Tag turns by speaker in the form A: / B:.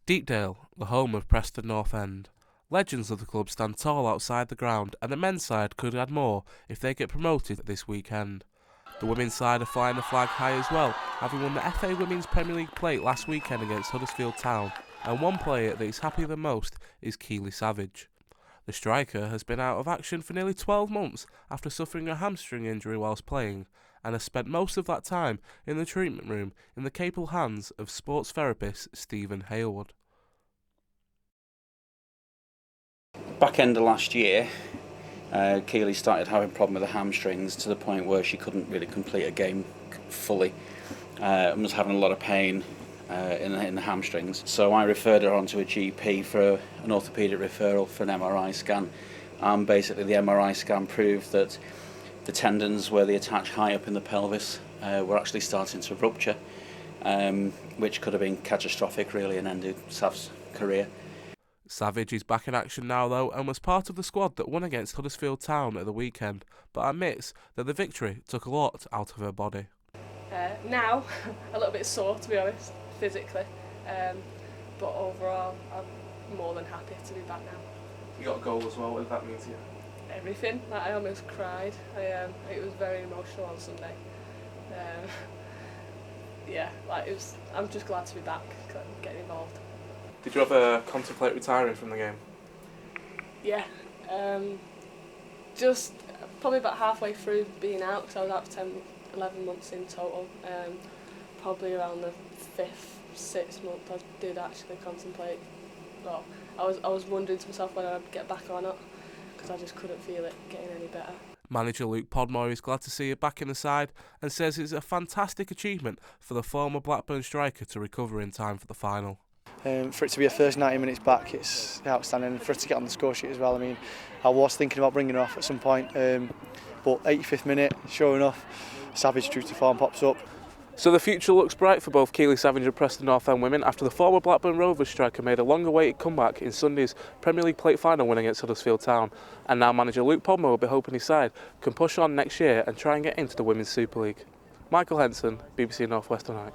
A: Deepdale, the home of Preston North End. Legends of the club stand tall outside the ground, and the men's side could add more if they get promoted this weekend. The women's side are flying the flag high as well, having won the FA Women's Premier League plate last weekend against Huddersfield Town, and one player that is happier than most is Keeleigh Savage. The striker has been out of action for nearly 12 months after suffering a hamstring injury whilst playing, and has spent most of that time in the treatment room in the capable hands of sports therapist Stephen Hailwood.
B: Back end of last year, Keeleigh started having a problem with the hamstrings to the point where she couldn't really complete a game fully and was having a lot of pain in the hamstrings. So I referred her on to a GP for an orthopaedic referral for an MRI scan. Basically the MRI scan proved that the tendons where they attach high up in the pelvis were actually starting to rupture, which could have been catastrophic really and ended Sav's career.
A: Savage is back in action now though, and was part of the squad that won against Huddersfield Town at the weekend, but admits that the victory took a lot out of her body.
C: Now, a little bit sore to be honest, physically, but overall I'm more than happy to be back now.
A: You got a goal as well, what did that mean to you?
C: Everything, I almost cried. It was very emotional on Sunday. I'm just glad to be back, getting involved.
A: Did you ever contemplate retiring from the game?
C: Yeah, just probably about halfway through being out, because I was out for 11 months in total. Probably around the 5th, 6th month I did actually contemplate. Well, I was wondering to myself whether I'd get back or not, because I just couldn't feel it getting any better.
A: Manager Luke Podmore is glad to see her back in the side and says it's a fantastic achievement for the former Blackburn striker to recover in time for the final.
D: For it to be a first 90 minutes back, it's outstanding, and for it to get on the score sheet as well. I mean, I was thinking about bringing her off at some point, but 85th minute, sure enough, Savage true to form pops up.
A: So the future looks bright for both Keeleigh Savage and Preston North End women after the former Blackburn Rovers striker made a long-awaited comeback in Sunday's Premier League plate final win against Huddersfield Town, and now manager Luke Podmore will be hoping his side can push on next year and try and get into the Women's Super League. Michael Henson, BBC North West Tonight.